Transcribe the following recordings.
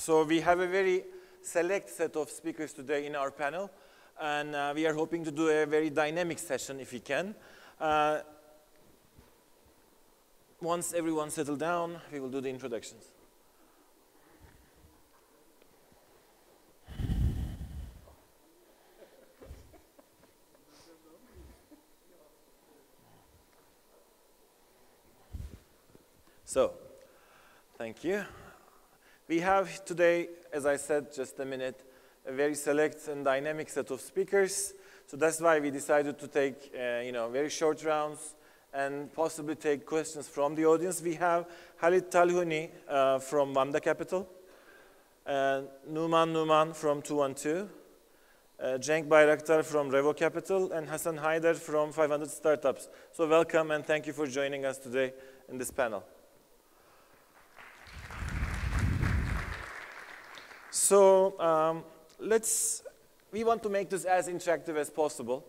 So we have a very select set of speakers today in our panel, and we are hoping to do a very dynamic session if we can. Once everyone settles down, we will do the introductions. So, thank you. We have today, as I said just a minute, a very select and dynamic set of speakers. So that's why we decided to take, very short rounds and possibly take questions from the audience. We have Khaled Talhouni from Wamda Capital, Numan Numan from 212, Cenk Bayraktar from Revo Capital, and Hasan Haydar from 500 Startups. So welcome and thank you for joining us today in this panel. So we want to make this as interactive as possible,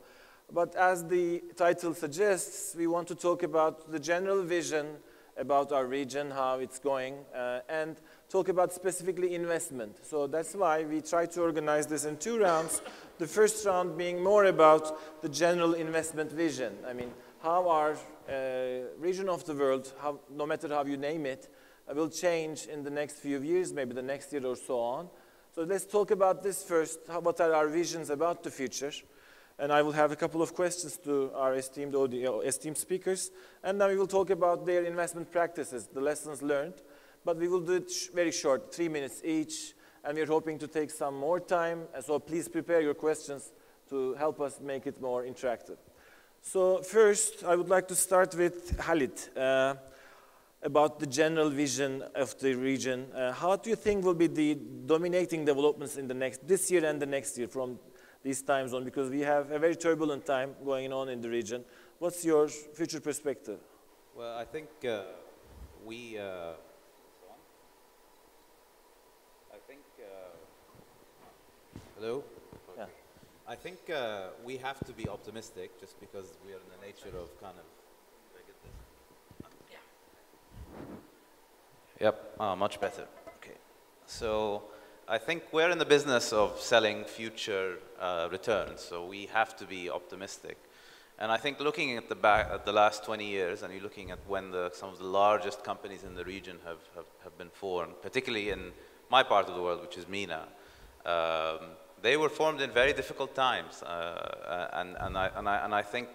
but as the title suggests, we want to talk about the general vision about our region, how it's going, and talk about specifically investment. So that's why we try to organize this in 2 rounds. The first round being more about the general investment vision. I mean, how our region of the world, no matter how you name it, will change in the next few years, maybe the next year or so on. So let's talk about this first. What are our visions about the future? And I will have a couple of questions to our esteemed speakers. And then we will talk about their investment practices, the lessons learned. But we will do it very short, 3 minutes each. And we're hoping to take some more time. So please prepare your questions to help us make it more interactive. So first, I would like to start with Khaled. About the general vision of the region. How do you think will be the dominating developments in this year and the next year from this time zone? Because we have a very turbulent time going on in the region. What's your future perspective? Well, I think hello? Yeah. I think we have to be optimistic just because we are in the nature of kind of. Yep, much better. Okay. So I think we're in the business of selling future returns, so we have to be optimistic. And I think looking at the last 20 years, and you're looking at when some of the largest companies in the region have been formed, particularly in my part of the world, which is MENA, they were formed in very difficult times. And I think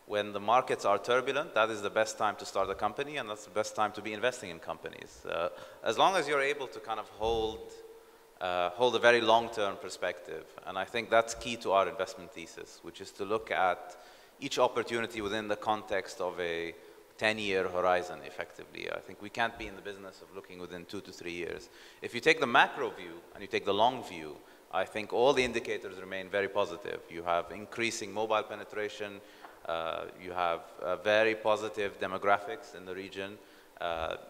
when the markets are turbulent, that is the best time to start a company, and that's the best time to be investing in companies. As long as you're able to kind of hold a very long-term perspective, and I think that's key to our investment thesis, which is to look at each opportunity within the context of a 10-year horizon, effectively. I think we can't be in the business of looking within 2 to 3 years. If you take the macro view and you take the long view, I think all the indicators remain very positive. You have increasing mobile penetration. You have very positive demographics in the region.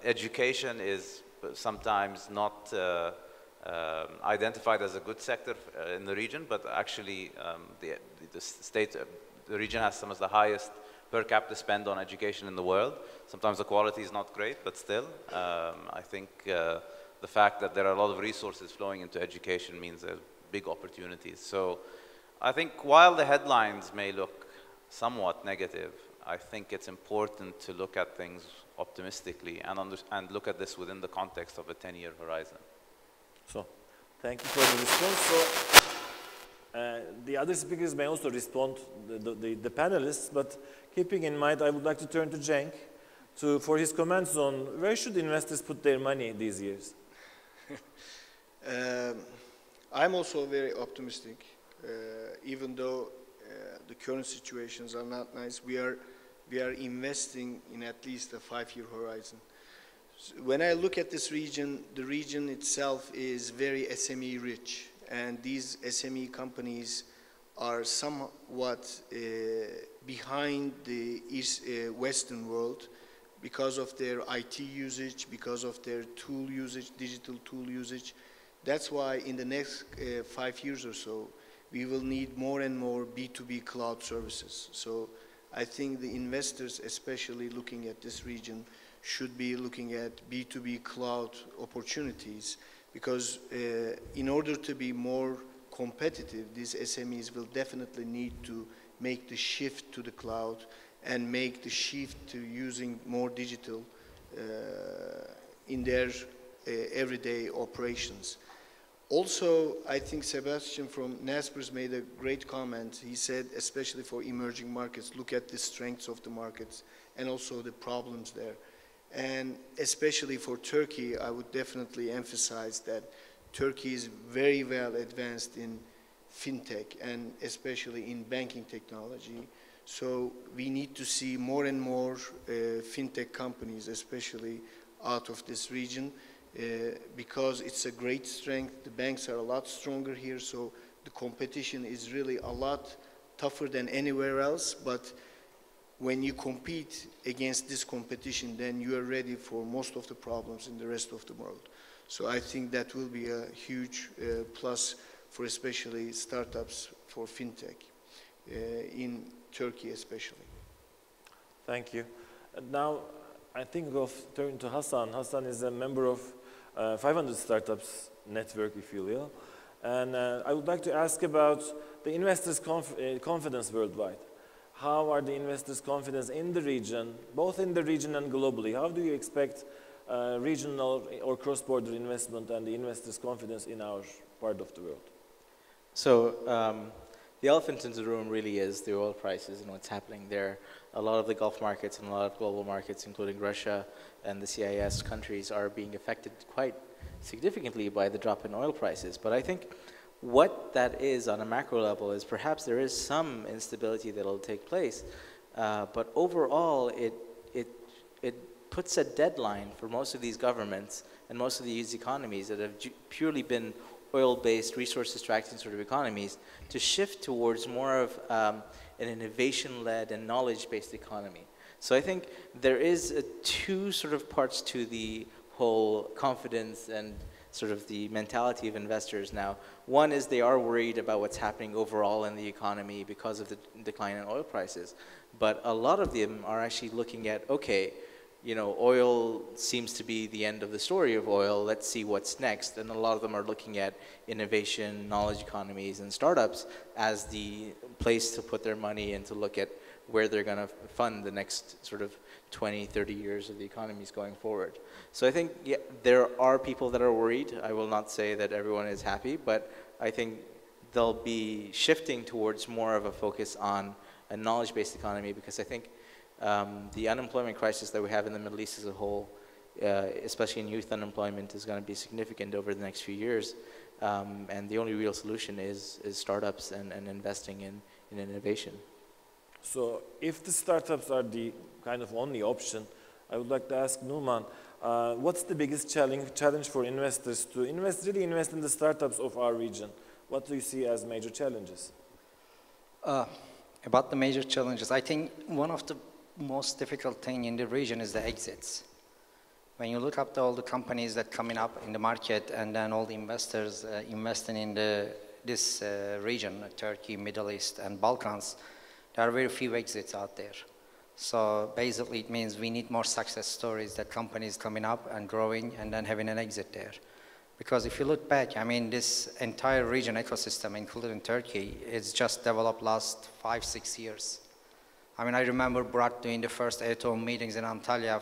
Education is sometimes not identified as a good sector in the region, but actually the region has some of the highest per capita spend on education in the world. Sometimes the quality is not great, but still, I think the fact that there are a lot of resources flowing into education means there's big opportunities. So I think while the headlines may look somewhat negative, I think it's important to look at things optimistically and look at this within the context of a 10-year horizon. So, thank you for the response. So, the other speakers may also respond, the panelists, but keeping in mind, I would like to turn to Cenk for his comments on where should investors put their money these years? I'm also very optimistic, even though the current situations are not nice. We are investing in at least a 5-year horizon. So when I look at this region, the region itself is very SME rich, and these SME companies are somewhat behind the Western world because of their IT usage, because of their tool usage, digital tool usage. That's why in the next 5 years or so, we will need more and more B2B cloud services. So I think the investors, especially looking at this region, should be looking at B2B cloud opportunities, because in order to be more competitive, these SMEs will definitely need to make the shift to the cloud and make the shift to using more digital in their everyday operations. Also, I think Sebastian from Naspers made a great comment. He said, especially for emerging markets, look at the strengths of the markets and also the problems there. And especially for Turkey, I would definitely emphasize that Turkey is very well advanced in fintech and especially in banking technology. So we need to see more and more fintech companies, especially out of this region, because it's a great strength. The banks are a lot stronger here, so the competition is really a lot tougher than anywhere else. But when you compete against this competition, then you are ready for most of the problems in the rest of the world. So I think that will be a huge plus for especially startups for fintech in Turkey especially. Thank you. Now, I think of turning to Hassan. Hassan is a member of 500 Startups network, if you will. And I would like to ask about the investors' confidence worldwide. How are the investors' confidence in the region, both in the region and globally? How do you expect regional or cross-border investment and the investors' confidence in our part of the world? So the elephant in the room really is the oil prices and what's happening there. A lot of the Gulf markets and a lot of global markets, including Russia and the CIS countries, are being affected quite significantly by the drop in oil prices. But I think what that is on a macro level is perhaps there is some instability that will take place. But overall, it puts a deadline for most of these governments and most of these economies that have purely been oil-based, resource-extracting sort of economies to shift towards more of an innovation-led and knowledge-based economy. So I think there is two sort of parts to the whole confidence and sort of the mentality of investors now. One is they are worried about what's happening overall in the economy because of the decline in oil prices. But a lot of them are actually looking at, okay, you know, oil seems to be the end of the story of oil. Let's see what's next. And a lot of them are looking at innovation, knowledge economies, and startups as the place to put their money and to look at where they're going to fund the next sort of 20, 30 years of the economies going forward. So I think, yeah, there are people that are worried. I will not say that everyone is happy, but I think they'll be shifting towards more of a focus on a knowledge-based economy, because I think the unemployment crisis that we have in the Middle East as a whole, especially in youth unemployment, is going to be significant over the next few years. And the only real solution is startups and investing in innovation. So if the startups are the kind of only option, I would like to ask Numan, what's the biggest challenge for investors to really invest in the startups of our region? What do you see as major challenges? About the major challenges, I think one of the most difficult thing in the region is the exits. When you look up all the companies that coming up in the market and then all the investors investing in this region, Turkey, Middle East, and Balkans, there are very few exits out there. So basically it means we need more success stories, that companies coming up and growing and then having an exit there. Because if you look back, I mean, this entire region ecosystem, including Turkey, it's just developed last 5-6 years. I mean, I remember Burak doing the first ATO meetings in Antalya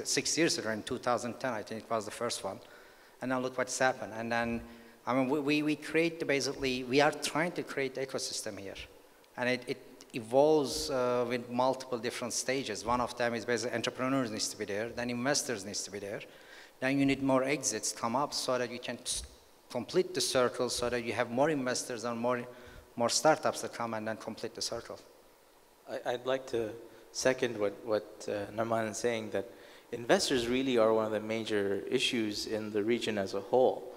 6 years ago in 2010, I think it was the first one. And now look what's happened. And then, I mean, we create basically, we are trying to create ecosystem here. And it evolves with multiple different stages. One of them is basically entrepreneurs needs to be there, then investors needs to be there. Then you need more exits come up so that you can complete the circle, so that you have more investors and more startups that come and then complete the circle. I'd like to second what Numan is saying, that investors really are one of the major issues in the region as a whole.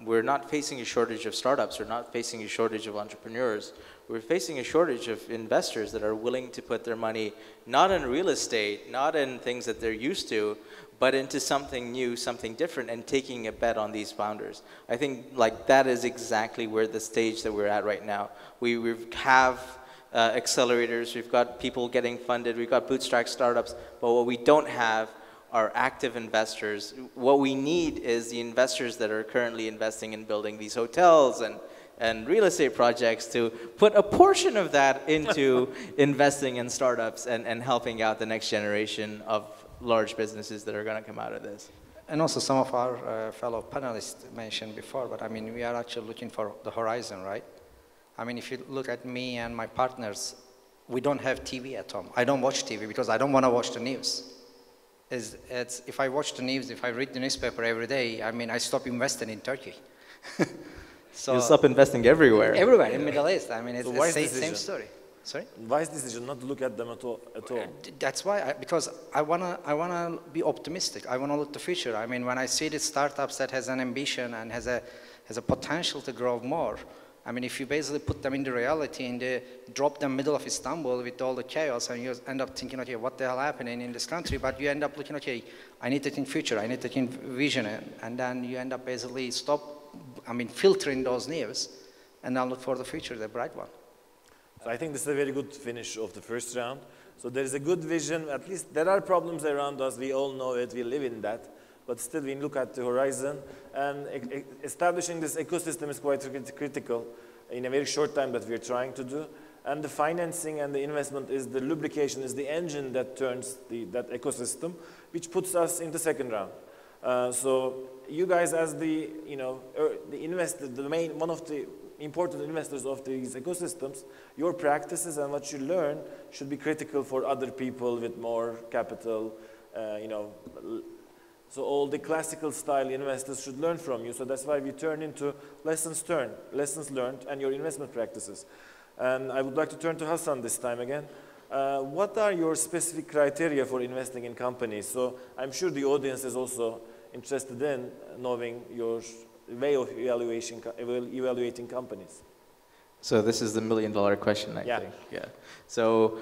We're not facing a shortage of startups, we're not facing a shortage of entrepreneurs. We're facing a shortage of investors that are willing to put their money not in real estate, not in things that they're used to, but into something new, something different, and taking a bet on these founders. I think like that is exactly where the stage that we're at right now. We have accelerators, we've got people getting funded, we've got bootstrap startups, but what we don't have are active investors. What we need is the investors that are currently investing in building these hotels and real estate projects to put a portion of that into investing in startups and helping out the next generation of large businesses that are going to come out of this. And also some of our fellow panelists mentioned before, but I mean, we are actually looking for the horizon, right? I mean, if you look at me and my partners, we don't have TV at home. I don't watch TV because I don't want to watch the news. If I watch the news, if I read the newspaper every day, I mean, I stop investing in Turkey. So you'll stop investing everywhere. Everywhere in Middle East. I mean, it's So the same story. Sorry? Wise decision not to look at them at all. That's why, because I wanna be optimistic. I wanna look at the future. I mean, when I see the startups that has an ambition and has a potential to grow more, I mean, if you basically put them in the reality and drop them middle of Istanbul with all the chaos, and you end up thinking, okay, what the hell happening in this country? But you end up looking, okay, I need to think future, I need to think vision, and then you end up basically filtering those news, and then look for the future, the bright one. So I think this is a very good finish of the first round. So there is a good vision. At least there are problems around us. We all know it. We live in that. But still, we look at the horizon. And establishing this ecosystem is quite critical in a very short time that we are trying to do. And the financing and the investment is the lubrication, is the engine that turns that ecosystem, which puts us in the second round. So you guys, as the investor, one of the important investors of these ecosystems, your practices and what you learn should be critical for other people with more capital. So all the classical style investors should learn from you. So that's why we turn into lessons learned, and your investment practices. And I would like to turn to Hassan this time again. What are your specific criteria for investing in companies? So I'm sure the audience is also interested in knowing your way of evaluating companies. So this is the $1 million question, I think. Yeah. So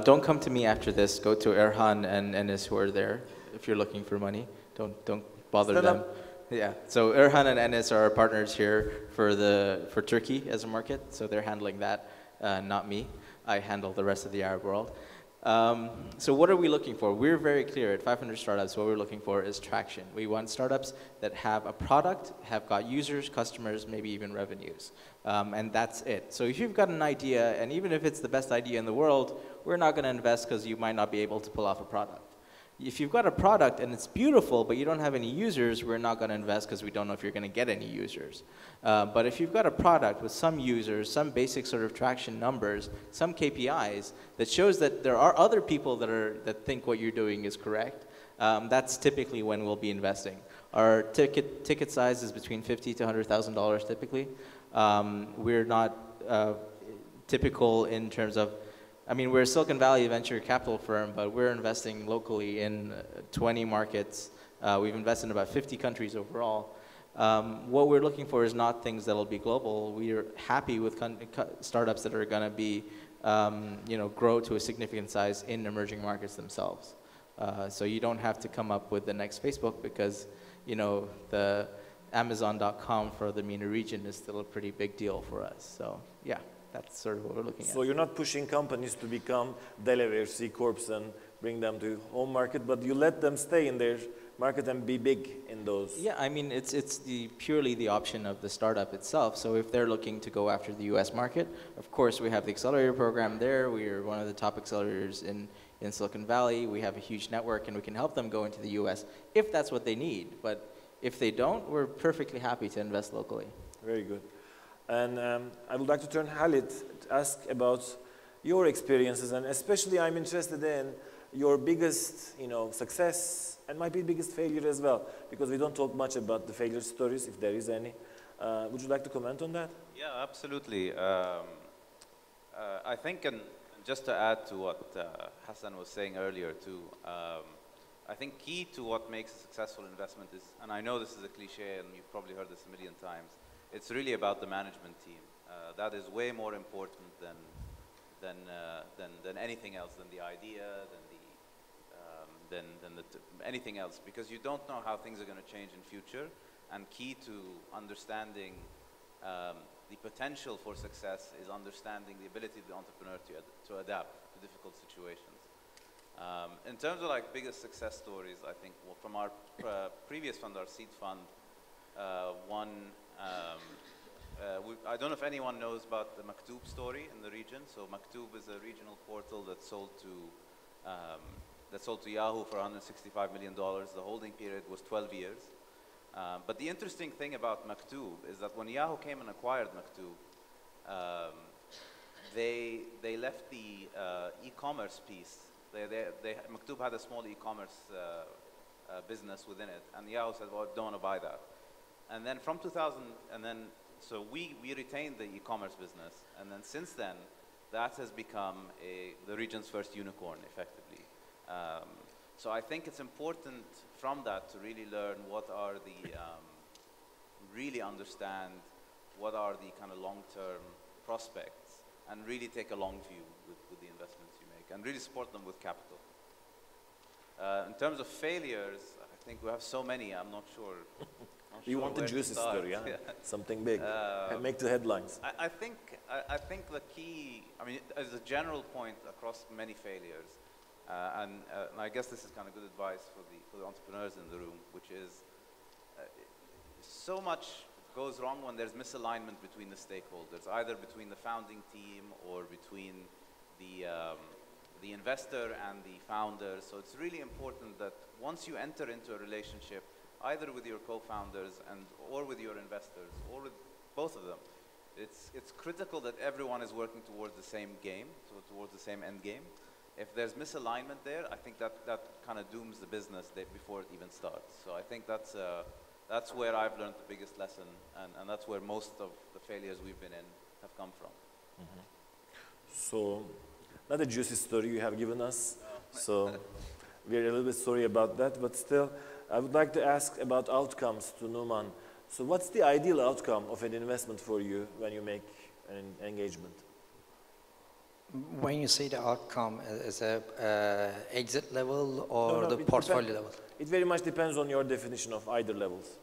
don't come to me after this. Go to Erhan and Enes, who are there, if you're looking for money. Don't bother Stand them. up. Yeah. So Erhan and Enes are our partners here for Turkey as a market. So they're handling that, not me. I handle the rest of the Arab world. So what are we looking for? We're very clear at 500 Startups, what we're looking for is traction. We want startups that have a product, have got users, customers, maybe even revenues. And that's it. So if you've got an idea, and even if it's the best idea in the world, we're not going to invest because you might not be able to pull off a product. If you've got a product and it's beautiful, but you don't have any users, we're not going to invest because we don't know if you're going to get any users. But if you've got a product with some users, some basic sort of traction numbers, some KPIs that shows that there are other people that think what you're doing is correct, that's typically when we'll be investing. Our ticket size is between $50,000 to $100,000 typically. We're not typical in terms of, I mean, we're a Silicon Valley venture capital firm, but we're investing locally in 20 markets. We've invested in about 50 countries overall. What we're looking for is not things that'll be global. We're happy with startups that are going to be, grow to a significant size in emerging markets themselves. So you don't have to come up with the next Facebook because, the Amazon.com for the MENA region is still a pretty big deal for us. So yeah. That's sort of what we're looking at. So you're not pushing companies to become Delaware C Corps and bring them to home market, but you let them stay in their market and be big in those. Yeah, I mean, it's purely the option of the startup itself. So if they're looking to go after the US market, of course we have the accelerator program there. We are one of the top accelerators in Silicon Valley. We have a huge network and we can help them go into the US if that's what they need. But if they don't, we're perfectly happy to invest locally. Very good. And I would like to turn Khaled to ask about your experiences, and especially I'm interested in your biggest, success and might be biggest failure as well, because we don't talk much about the failure stories, if there is any. Would you like to comment on that? Yeah, absolutely. I think, and just to add to what Hassan was saying earlier too, I think key to what makes a successful investment is, and I know this is a cliche and you've probably heard this a million times, it's really about the management team. That is way more important than anything else, than the idea, than anything else, because you don't know how things are going to change in future. And key to understanding the potential for success is understanding the ability of the entrepreneur to adapt to difficult situations. In terms of like biggest success stories, I think from our previous fund, our seed fund, I don't know if anyone knows about the Maktub story in the region. So Maktub is a regional portal that sold to Yahoo for $165 million. The holding period was 12 years. But the interesting thing about Maktub is that when Yahoo came and acquired Maktub, they left the e-commerce piece. Maktub had a small e-commerce business within it, and Yahoo said, "Well, I don't want to buy that." And then from 2000, so we retained the e-commerce business, and then since then, that has become the region's first unicorn, effectively. So I think it's important from that to really learn really understand what are the kind of long-term prospects, and really take a long view with the investments you make, and really support them with capital. In terms of failures, I think we have so many, I'm not sure. You want the juicy story, yeah? Something big, make the headlines. I think the key, I mean, as a general point across many failures, and I guess this is kind of good advice for the entrepreneurs in the room, which is so much goes wrong when there's misalignment between the stakeholders, either between the founding team or between the investor and the founder. So it's really important that once you enter into a relationship, either with your co-founders or with your investors, or with both of them, it's critical that everyone is working towards the same game, towards the same end game. If there's misalignment there, I think that kind of dooms the business before it even starts. So I think that's where I've learned the biggest lesson, and that's where most of the failures we've been in have come from. Mm-hmm. So, not a juicy story you have given us, so we're a little bit sorry about that, but still, I would like to ask about outcomes to Numan. So what's the ideal outcome of an investment for you when you make an engagement? When you say the outcome, is a exit level or the portfolio level? It very much depends on your definition of either levels.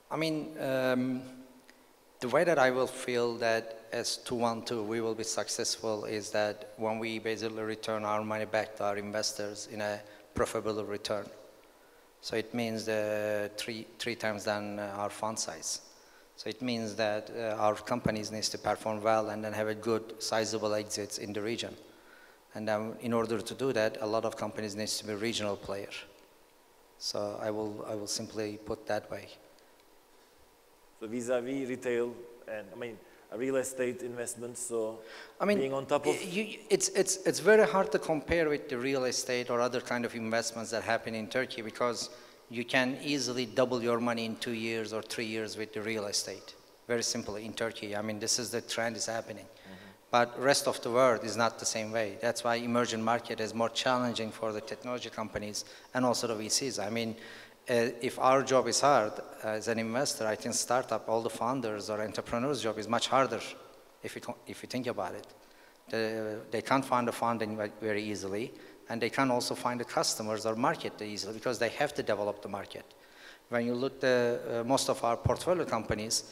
I mean, the way that I will feel that as 212 we will be successful is that when we basically return our money back to our investors in a profitable return. So it means three times than our fund size. So it means that our companies needs to perform well and then have a good sizable exits in the region. And then in order to do that, a lot of companies needs to be regional player. So I will simply put that way. So vis-a-vis retail and real estate investments, so being on top of... It's very hard to compare with the real estate or other kind of investments that happen in Turkey, because you can easily double your money in 2 years or 3 years with the real estate. Very simply in Turkey. I mean, this is the trend is happening. Mm-hmm. But rest of the world is not the same way. That's why emerging market is more challenging for the technology companies and also the VCs. I mean, if our job is hard as an investor, I think startup, all the founders or entrepreneurs' job is much harder if you think about it. They can't find the funding very easily, and they can also find the customers or market easily because they have to develop the market. When you look at most of our portfolio companies,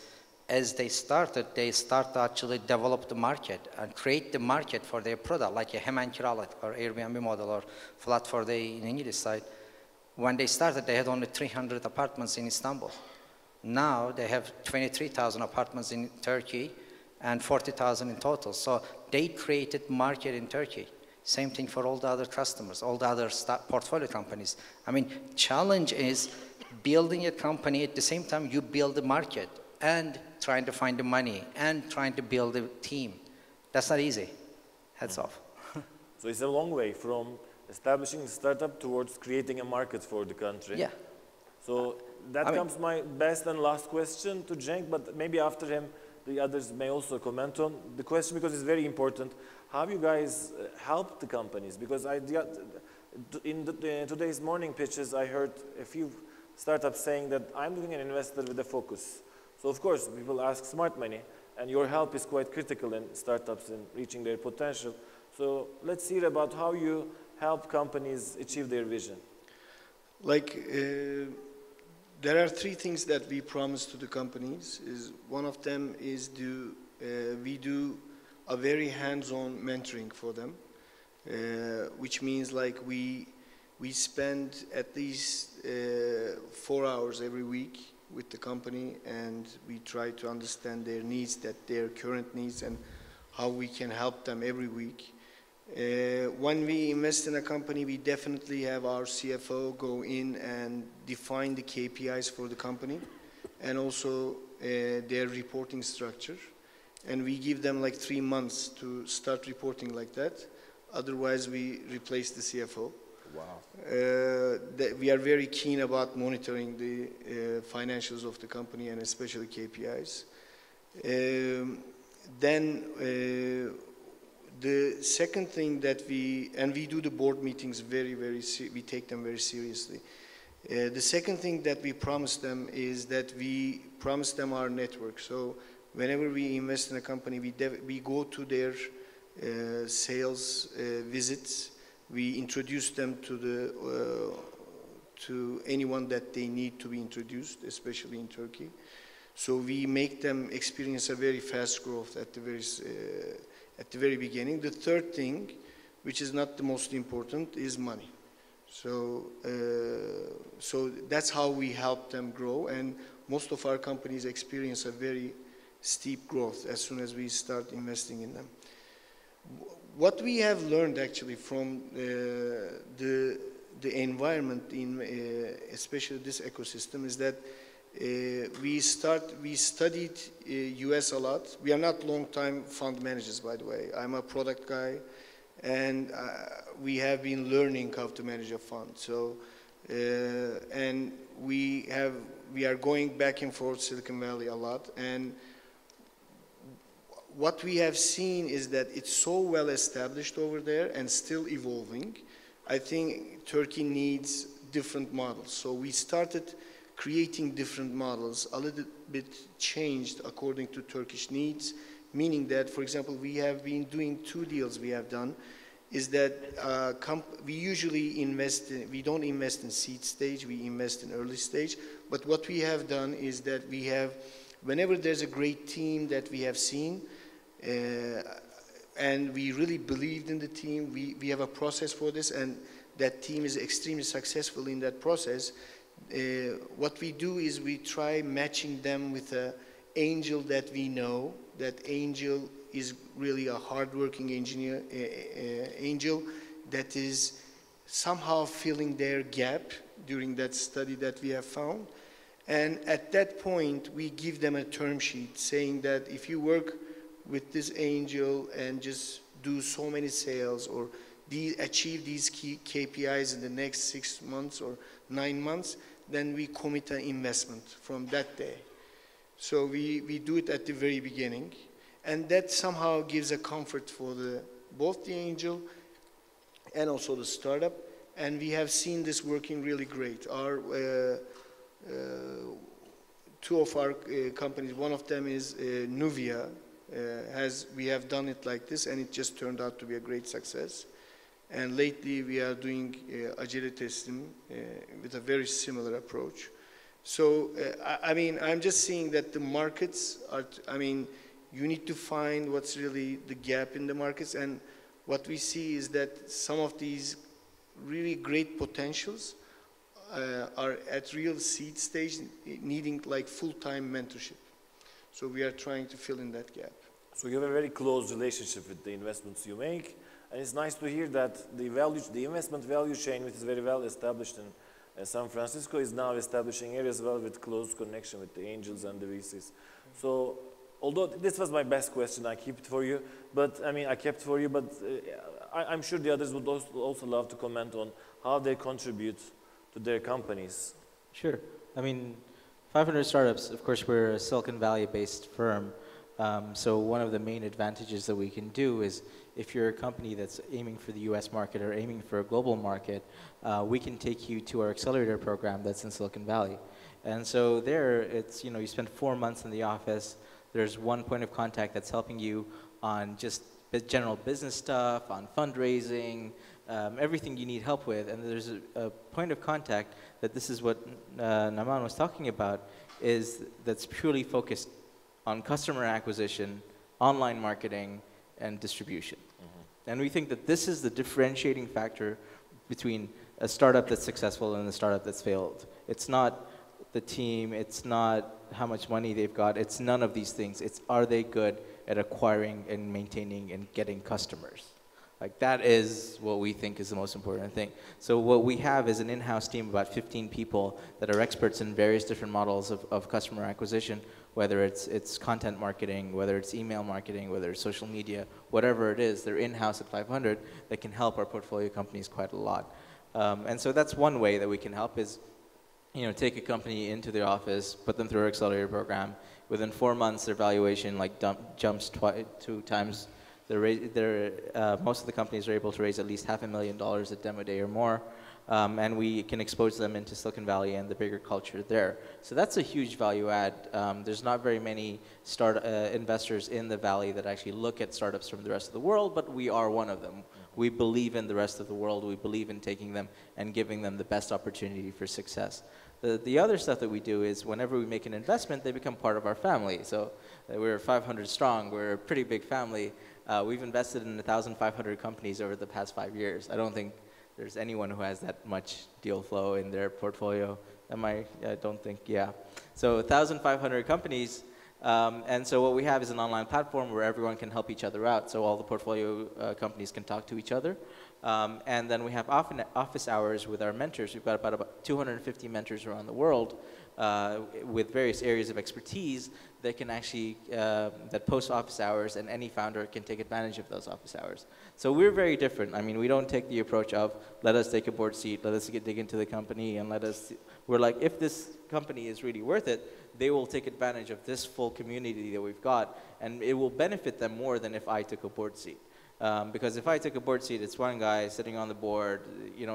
as they start to actually develop the market and create the market for their product, like a Hemen Kiralık or Airbnb model or Flat for Day in English side. When they started, they had only 300 apartments in Istanbul. Now they have 23,000 apartments in Turkey and 40,000 in total. So they created market in Turkey. Same thing for all the other customers, all the other portfolio companies. I mean, challenge is building a company at the same time you build the market and trying to find the money and trying to build a team. That's not easy. Hats off. So it's a long way from establishing a startup towards creating a market for the country. Yeah. So that comes my best and last question to Cenk, but maybe after him, the others may also comment on the question because it's very important. How you guys help the companies? Because in today's morning pitches, I heard a few startups saying that I'm looking at an investor with a focus. So of course, people ask smart money, and your help is quite critical in startups in reaching their potential. So let's hear about how you help companies achieve their vision. Like There are three things that we promise to the companies. One of them is we do a very hands-on mentoring for them, which means like we spend at least 4 hours every week with the company, and we try to understand their needs, their current needs, and how we can help them every week. When we invest in a company, we definitely have our CFO go in and define the KPIs for the company, and also their reporting structure. And we give them like 3 months to start reporting like that. Otherwise, we replace the CFO. Wow. We are very keen about monitoring the financials of the company, and especially KPIs. The second thing that we do the board meetings we take them very seriously. The second thing that we promise them is that we promise them our network. So whenever we invest in a company, we go to their sales visits. We introduce them to anyone that they need to be introduced, especially in Turkey. So we make them experience a very fast growth at the very beginning. The third thing, which is not the most important, is money. So that's how we help them grow, and most of our companies experience a very steep growth as soon as we start investing in them. What we have learned actually from the environment in especially this ecosystem is that we studied US a lot. We are not long-time fund managers, by the way. I'm a product guy, and we have been learning how to manage a fund. So, and we are going back and forth Silicon Valley a lot, and what we have seen is that it's so well established over there and still evolving. I think Turkey needs different models. So we started creating different models, a little bit changed according to Turkish needs, meaning that, for example, we have been doing 2 deals we have done, is that we usually we don't invest in seed stage, we invest in early stage. But what we have done is that whenever there's a great team that we have seen, and we really believed in the team, we have a process for this, and that team is extremely successful in that process. What we do is we try matching them with an angel that we know. That angel is really a hardworking angel that is somehow filling their gap during that study that we have found. And at that point, we give them a term sheet saying that if you work with this angel and just do so many sales or achieve these key KPIs in the next 6 months or 9 months, then we commit an investment from that day. So we do it at the very beginning, and that somehow gives a comfort for both the angel and also the startup, and we have seen this working really great. Our 2 of our companies, one of them is Nuvia, we have done it like this, and it just turned out to be a great success. And lately we are doing agility testing with a very similar approach. So I mean, I'm just seeing that the markets are, you need to find what's really the gap in the markets, and what we see is that some of these really great potentials are at real seed stage, needing like full-time mentorship. So we are trying to fill in that gap. So you have a very close relationship with the investments you make, and it's nice to hear that the investment value chain, which is very well established in San Francisco, is now establishing here as well with close connection with the angels and the VCs. So, although this was my best question, I kept for you, but I'm sure the others would also love to comment on how they contribute to their companies. Sure. 500 Startups, of course, we're a Silicon Valley-based firm. So one of the main advantages that we can do is if you're a company that's aiming for the US market or aiming for a global market, we can take you to our accelerator program that's in Silicon Valley. And so there, it's, you spend 4 months in the office. There's one point of contact that's helping you on just general business stuff, on fundraising, everything you need help with, and there's a point of contact that this is what Numan was talking about, that's purely focused on customer acquisition, online marketing, and distribution. And we think that this is the differentiating factor between a startup that's successful and a startup that's failed. It's not the team, it's not how much money they've got, it's none of these things. It's, are they good at acquiring and maintaining and getting customers? Like, that is what we think is the most important thing. So what we have is an in-house team of about 15 people that are experts in various different models of customer acquisition, whether it's content marketing, whether it's email marketing, whether it's social media, whatever it is, they're in-house at 500 that can help our portfolio companies quite a lot. And so that's one way that we can help is, take a company into the office, put them through our accelerator program. Within 4 months, their valuation jumps 2 times. Most of the companies are able to raise at least $500,000 at demo day or more. And we can expose them into Silicon Valley and the bigger culture there. So that's a huge value add. There's not very many investors in the Valley that actually look at startups from the rest of the world, but we are one of them. We believe in the rest of the world. We believe in taking them and giving them the best opportunity for success. The other stuff that we do is whenever we make an investment, they become part of our family. So we're 500 strong. We're a pretty big family. We've invested in 1,500 companies over the past 5 years. I don't think there's anyone who has that much deal flow in their portfolio. I don't think, yeah. So 1,500 companies, and so what we have is an online platform where everyone can help each other out. So all the portfolio companies can talk to each other. And then we have office hours with our mentors. We've got about 250 mentors around the world with various areas of expertise that can actually, that post office hours, and any founder can take advantage of those office hours. So we're very different. I mean, we don't take the approach of, let us take a board seat, let us dig into the company, and we're like, if this company is really worth it, they will take advantage of this full community that we've got, and it will benefit them more than if I took a board seat. Because if I took a board seat, it's one guy sitting on the board,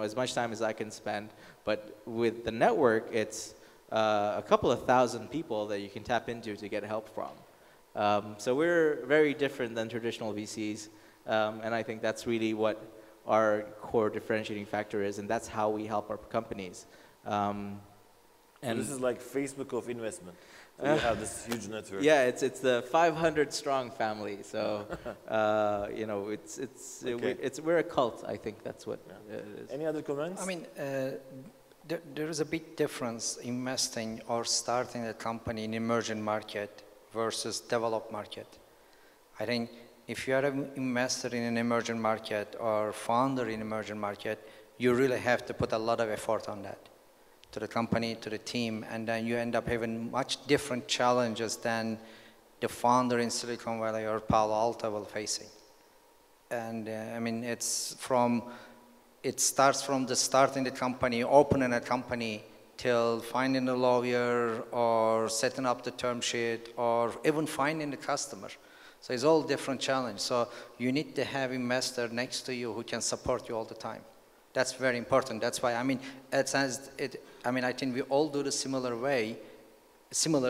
as much time as I can spend. But with the network, it's a couple of thousand people that you can tap into to get help from. So we're very different than traditional VCs. And I think that's really what our core differentiating factor is. And that's how we help our companies. And so this is like Facebook of investment. So you have this huge network. Yeah, it's the 500 strong family. So we're a cult. I think that's what it is. Any other comments? I mean, there is a big difference investing or starting a company in emerging market versus developed market. I think if you are an investor in an emerging market or founder in emerging market, you really have to put a lot of effort on that, to the company, to the team, and then you end up having much different challenges than the founder in Silicon Valley or Palo Alto will facing. And I mean, it starts from the starting the company, opening a company, till finding a lawyer or setting up the term sheet or even finding the customer. So it's all different challenge. So you need to have investor next to you who can support you all the time. That's very important. That's why, I mean, I think we all do the similar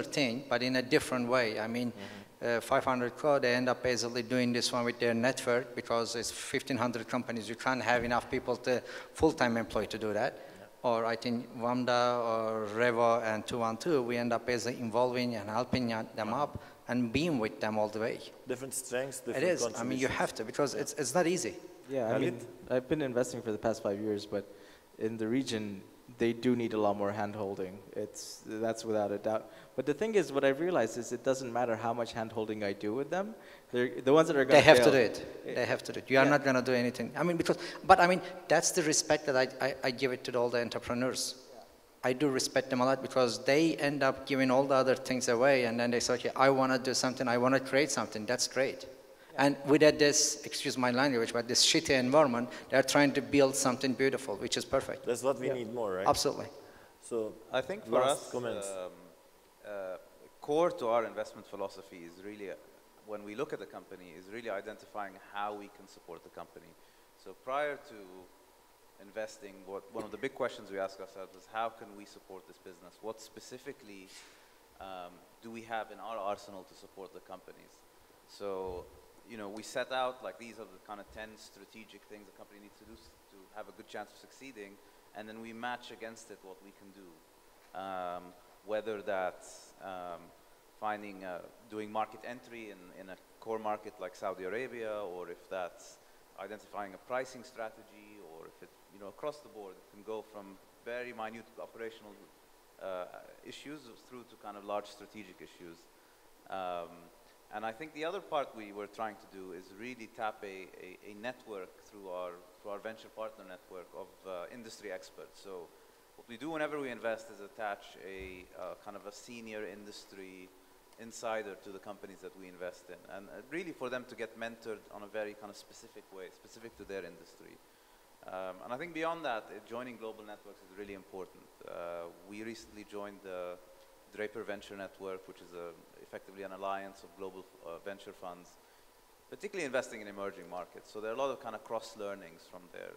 thing, but in a different way. I mean, 500 Code, they end up basically doing this one with their network because it's 1,500 companies. You can't have enough people to full-time employee to do that. Yeah. Or I think Wamda or Revo and 212, we end up basically involving and helping them up and being with them all the way. Different strengths, different contributions. It is. I mean, you have to, because it's not easy. Yeah, I mean, I've been investing for the past 5 years, but in the region, they do need a lot more hand-holding. That's without a doubt. But the thing is, what I've realized is it doesn't matter how much hand-holding I do with them. They're the ones that are going to fail. They have to do it. They have to do it. You are not going to do anything. I mean, but I mean, that's the respect that I give it to all the entrepreneurs. Yeah. I do respect them a lot because they end up giving all the other things away, and then they say, okay, I want to do something. I want to create something. That's great. And without this, excuse my language, but this shitty environment, they're trying to build something beautiful, which is perfect. That's what we need more, right? Absolutely. So I think for us, core to our investment philosophy is really, when we look at the company, is really identifying how we can support the company. So prior to investing, one of the big questions we ask ourselves is, how can we support this business? What specifically do we have in our arsenal to support the companies? So, we set out like these are the kind of 10 strategic things a company needs to do to have a good chance of succeeding, and then we match against it what we can do. Whether that's doing market entry in a core market like Saudi Arabia, or if that's identifying a pricing strategy, or if it, across the board, it can go from very minute operational issues through to kind of large strategic issues. And I think the other part we were trying to do is really tap a network through our venture partner network of industry experts. So what we do whenever we invest is attach a kind of a senior industry insider to the companies that we invest in, and really for them to get mentored on a very kind of specific way, specific to their industry. And I think beyond that, joining global networks is really important. We recently joined the Draper Venture Network, which is effectively an alliance of global venture funds, particularly investing in emerging markets. So there are a lot of kind of cross-learnings from there.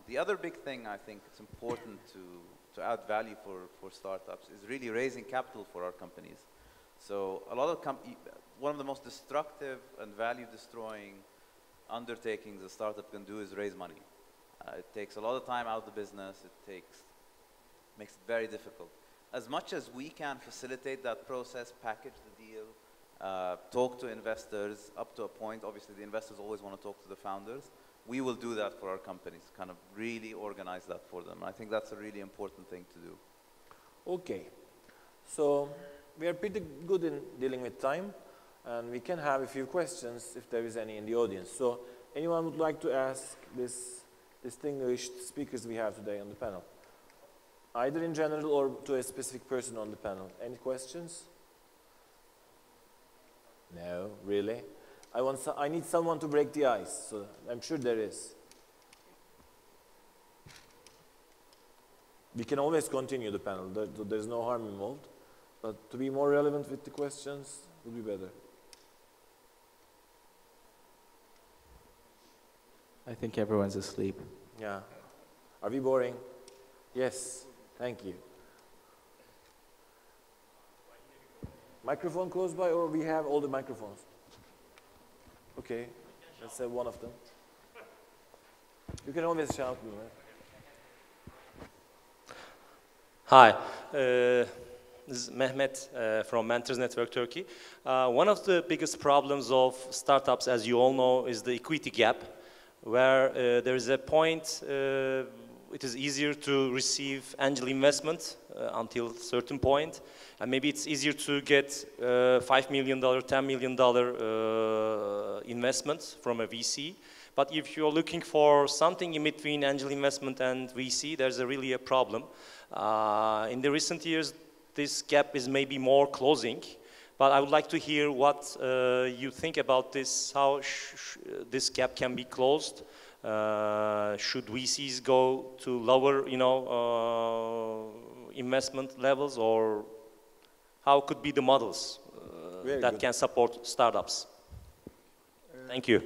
The other big thing I think it's important to add value for startups is really raising capital for our companies. So a lot of one of the most destructive and value-destroying undertakings a startup can do is raise money. It takes a lot of time out of the business. Makes it very difficult. As much as we can facilitate that process, package the deal, talk to investors up to a point. Obviously, the investors always want to talk to the founders. We will do that for our companies, kind of really organize that for them. I think that's a really important thing to do. Okay. So we are pretty good in dealing with time, and we can have a few questions if there is any in the audience. So anyone would like to ask this distinguished speakers we have today on the panel? Either in general or to a specific person on the panel. Any questions? No, really? I need someone to break the ice, so I'm sure there is. We can always continue the panel. There's no harm involved. But to be more relevant with the questions would be better. I think everyone's asleep. Yeah. Are we boring? Yes. Thank you. Microphone close by, or we have all the microphones? Okay. Let's have one of them. You can always shout me, right? Hi. This is Mehmet from Mentors Network Turkey. One of the biggest problems of startups, as you all know, is the equity gap, where there is a point it is easier to receive angel investment until a certain point, and maybe it's easier to get $5 million, $10 million investment from a VC. But if you're looking for something in between angel investment and VC, there's really a problem. In the recent years, this gap is maybe more closing, but I would like to hear what you think about this, how this gap can be closed. Should VCs go to lower, investment levels, or how could be the models that can support startups? Thank you.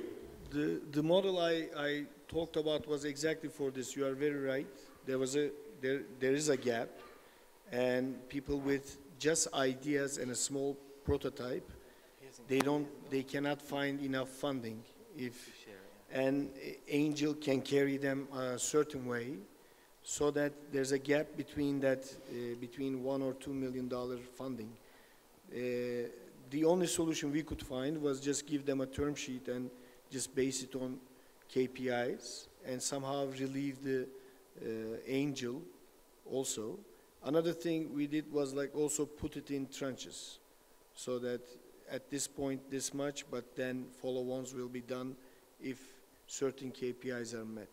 The model I talked about was exactly for this. You are very right. There is a gap, and people with just ideas and a small prototype, they cannot find enough funding. If an angel can carry them a certain way, so that there's a gap between that, between $1 or $2 million funding. The only solution we could find was just give them a term sheet and just base it on KPIs and somehow relieve the angel also. Another thing we did was like also put it in tranches, so that at this point this much, but then follow-ons will be done if certain KPIs are met.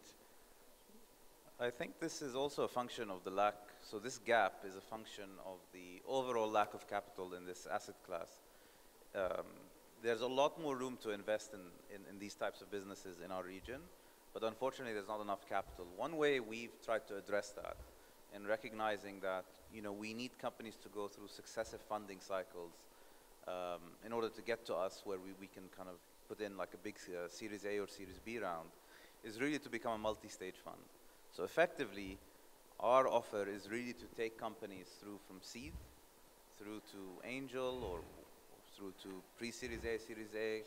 I think this is also a function of the lack, so this gap is a function of the overall lack of capital in this asset class. There's a lot more room to invest in these types of businesses in our region, but unfortunately there's not enough capital. One way we've tried to address that, in recognizing that we need companies to go through successive funding cycles in order to get to us where we can kind of put in like a big Series A or Series B round, is really to become a multi-stage fund. So effectively, our offer is really to take companies through from seed, through to angel, or through to pre-Series A, Series A,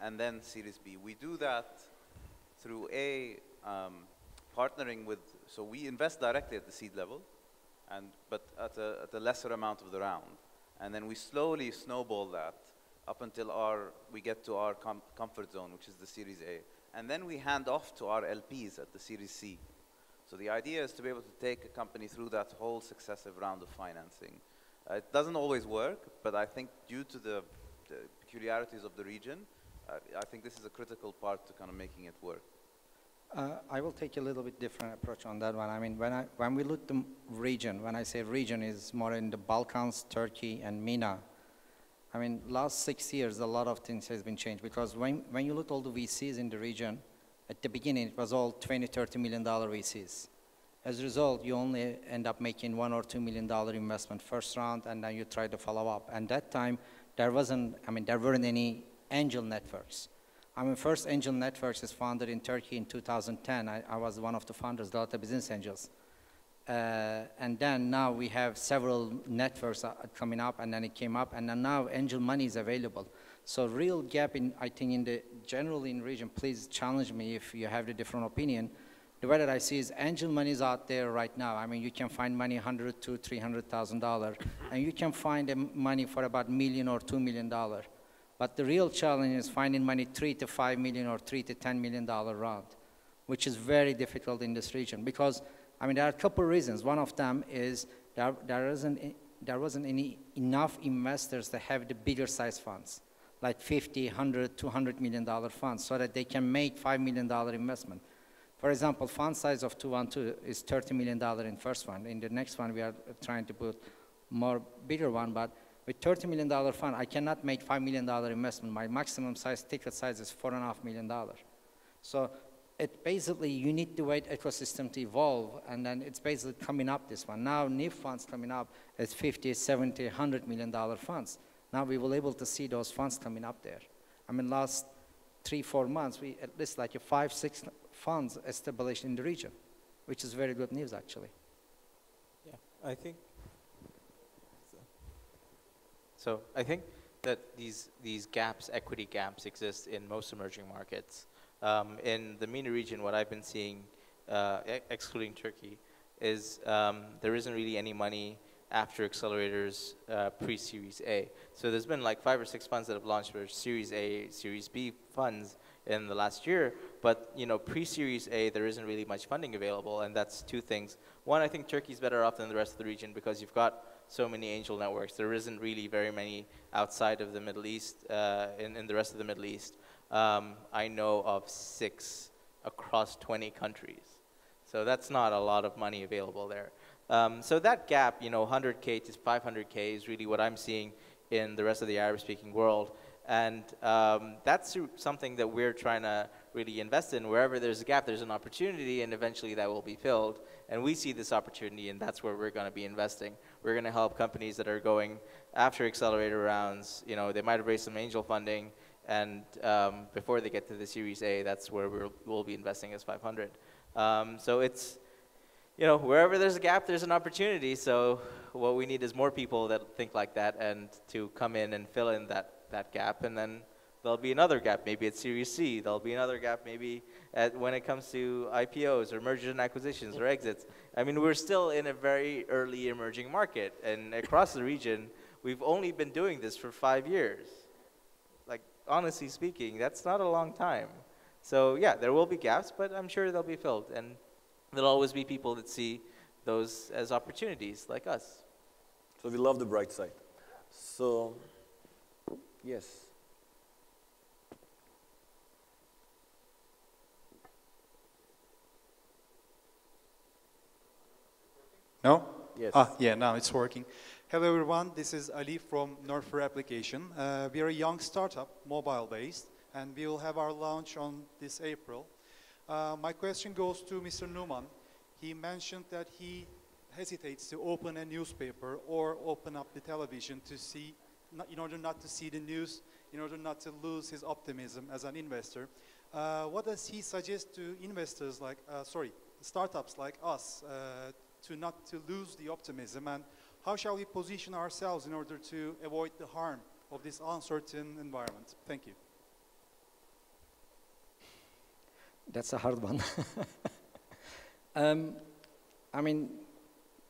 and then Series B. We do that through partnering with, so we invest directly at the seed level, but at a lesser amount of the round. And then we slowly snowball that up until we get to our comfort zone, which is the Series A. And then we hand off to our LPs at the Series C. So the idea is to be able to take a company through that whole successive round of financing. It doesn't always work, but I think due to the peculiarities of the region, I think this is a critical part to kind of making it work. I will take a little bit different approach on that one. I mean, when we look at the region, when I say region, is more in the Balkans, Turkey, and MENA. I mean, last 6 years, a lot of things has been changed, because when you look at all the VCs in the region, at the beginning, it was all $20, $30 million VCs. As a result, you only end up making $1 or $2 million investment first round, and then you try to follow up. And that time, there weren't any angel networks. I mean, first angel networks is founded in Turkey in 2010. I was one of the founders, Delta Business Angels. And then now we have several networks coming up, and then it came up, and then now angel money is available. So real gap I think generally in region, please challenge me if you have a different opinion. The way that I see is angel money is out there right now. I mean, you can find money $100,000 to $300,000, and you can find money for about $1 million or $2 million. But the real challenge is finding money $3 to $5 million or $3 to $10 million round, which is very difficult in this region, because I mean, there are a couple of reasons. One of them is there wasn't enough investors to have the bigger size funds, like $50, $100, $200 million funds, so that they can make $5 million investment. For example, fund size of 212 is $30 million in first fund. In the next one, we are trying to put bigger one, but with $30 million fund, I cannot make $5 million investment. My maximum size, ticket size is $4.5 million. So it basically, you need to wait ecosystem to evolve, and then it's basically coming up this one. Now, new funds coming up is $50, $70, $100 million funds. Now we will able to see those funds coming up there. I mean, last 3-4 months, we at least like 5-6 funds established in the region, which is very good news, actually. Yeah, I think. So I think that these gaps, equity gaps, exist in most emerging markets. In the MENA region, what I've been seeing, excluding Turkey, is there isn't really any money after accelerators pre-Series A. So there's been like 5 or 6 funds that have launched for Series A, Series B funds in the last year, but pre-Series A, there isn't really much funding available, and that's 2 things. One, I think Turkey's better off than the rest of the region because you've got so many angel networks. There isn't really very many outside of the Middle East, in the rest of the Middle East. I know of 6 across 20 countries. So that's not a lot of money available there. So that gap, 100K to 500K is really what I'm seeing in the rest of the Arab-speaking world. And that's something that we're trying to really invest in. Wherever there's a gap, there's an opportunity, and eventually that will be filled. And we see this opportunity, and that's where we're going to be investing. We're going to help companies that are going after accelerator rounds. They might have raised some angel funding, and before they get to the Series A, that's where we'll be investing as 500. So it's, wherever there's a gap, there's an opportunity. So what we need is more people that think like that and to come in and fill in that gap, and then there'll be another gap, maybe at Series C. There'll be another gap maybe when it comes to IPOs or mergers and acquisitions or exits. I mean, we're still in a very early emerging market, and across the region, we've only been doing this for 5 years. Like, honestly speaking, that's not a long time. So yeah, there will be gaps, but I'm sure they'll be filled, and there'll always be people that see those as opportunities, like us. So we love the bright side. So, yes. No? Yes. Yeah, now it's working. Hello everyone, this is Ali from Nerfer Application. We are a young startup, mobile-based, and we will have our launch on this April. My question goes to Mr. Numan. He mentioned that he hesitates to open a newspaper or open up the television to see, in order not to see the news, in order not to lose his optimism as an investor. What does he suggest to investors like, startups like us, to not to lose the optimism, and how shall we position ourselves in order to avoid the harm of this uncertain environment? Thank you. That's a hard one. I mean,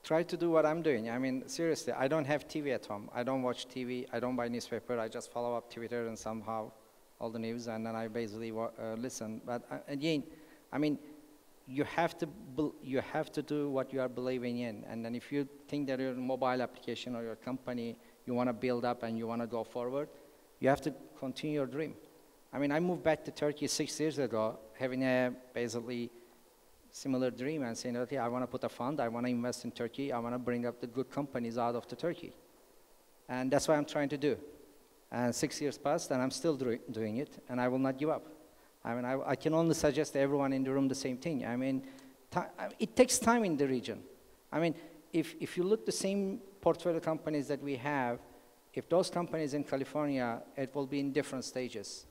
try to do what I'm doing. I mean, seriously, I don't have TV at home. I don't watch TV. I don't buy newspaper. I just follow up Twitter and somehow all the news, and then I basically listen. But again, I mean, you have to do what you are believing in. And then if you think that your mobile application or your company you want to build up and you want to go forward, you have to continue your dream. I mean, I moved back to Turkey 6 years ago, having a basically similar dream and saying, okay, I want to put a fund, I want to invest in Turkey, I want to bring up the good companies out of the Turkey. And that's what I'm trying to do. And 6 years passed, and I'm still doing it, and I will not give up. I mean, I can only suggest to everyone in the room the same thing. I mean, it takes time in the region. I mean, if you look the same portfolio companies that we have, if those companies in California, it will be in different stages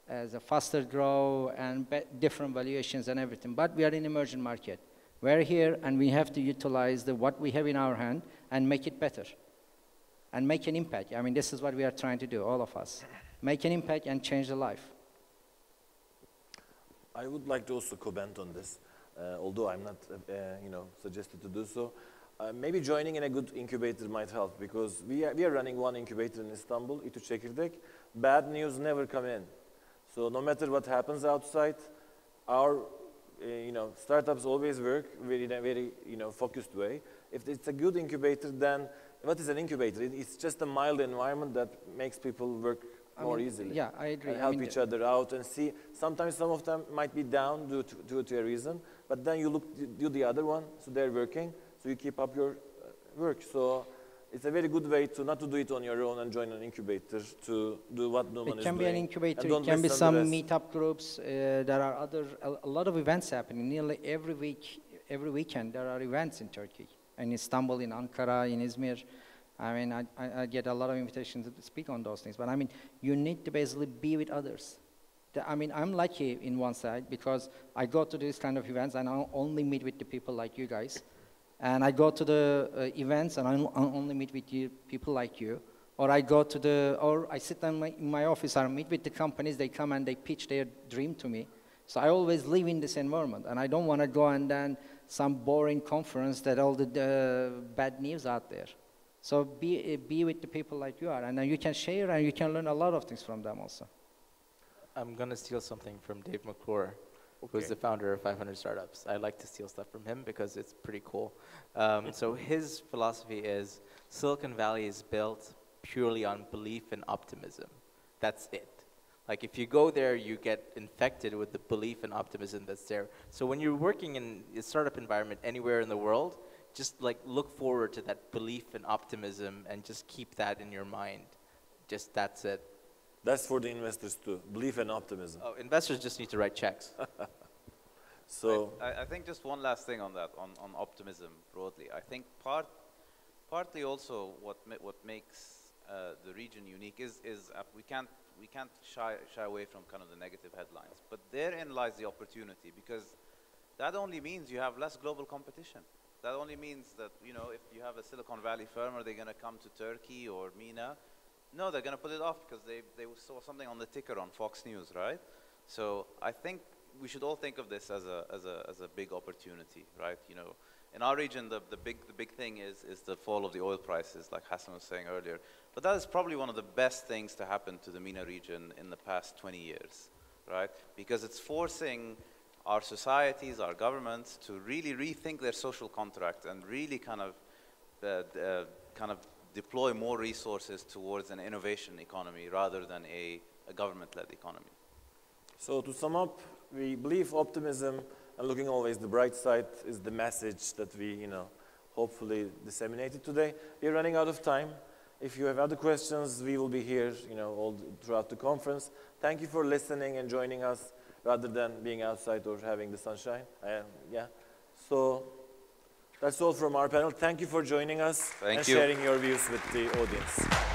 as a faster grow and different valuations and everything. But we are in emerging market. We're here, and we have to utilize what we have in our hand and make it better and make an impact. I mean, this is what we are trying to do, all of us. Make an impact and change the life. I would like to also comment on this, although I'm not, suggested to do so. Maybe joining in a good incubator might help, because we are running one incubator in Istanbul, İTÜ Çekirdek. Bad news never come in. So no matter what happens outside, our startups always work in a very focused way. If it's a good incubator, then what is an incubator? It's just a mild environment that makes people work more easily. Yeah, I agree. And help each other out and see. Sometimes some of them might be down due to a reason, but then you do the other one, so they're working, so you keep up your work. So it's a very good way to not to do it on your own and join an incubator to do what Numan is doing. It can be an incubator, it can be some meetup groups. There are a lot of events happening. Nearly every weekend there are events in Turkey, in Istanbul, in Ankara, in Izmir. I mean, I get a lot of invitations to speak on those things. But I mean, you need to basically be with others. I mean, I'm lucky in one side because I go to these kind of events and I only meet with the people like you guys. And I go to the events and I only meet with people like you. Or I go to or I sit in my office or meet with the companies, they come and they pitch their dream to me. So I always live in this environment, and I don't want to go and then some boring conference that all the bad news out there. So be with the people like you are, and then you can share and you can learn a lot of things from them also. I'm going to steal something from Dave McClure, who's the founder of 500 Startups. I like to steal stuff from him because it's pretty cool. So his philosophy is Silicon Valley is built purely on belief and optimism. That's it. Like if you go there, you get infected with the belief and optimism that's there. So when you're working in a startup environment anywhere in the world, just like look forward to that belief and optimism and just keep that in your mind. Just that's it. That's for the investors too, belief and optimism. Oh, investors just need to write checks. So I think just one last thing on that, on optimism broadly. I think partly also what makes the region unique is we can't shy away from kind of the negative headlines, but therein lies the opportunity, because that only means you have less global competition. That only means that, if you have a Silicon Valley firm, are they going to come to Turkey or MENA? No, they're going to put it off because they saw something on the ticker on Fox News, right? So I think we should all think of this as a big opportunity, right? In our region, the big thing is the fall of the oil prices, like Hassan was saying earlier. But that is probably one of the best things to happen to the MENA region in the past 20 years, right? Because it's forcing our societies, our governments, to really rethink their social contract and really kind of deploy more resources towards an innovation economy rather than a government-led economy. So to sum up, we believe optimism and looking always the bright side is the message that we, hopefully disseminated today. We're running out of time. If you have other questions, we will be here, all throughout the conference. Thank you for listening and joining us rather than being outside or having the sunshine. So that's all from our panel. Thank you for joining us and sharing your views with the audience.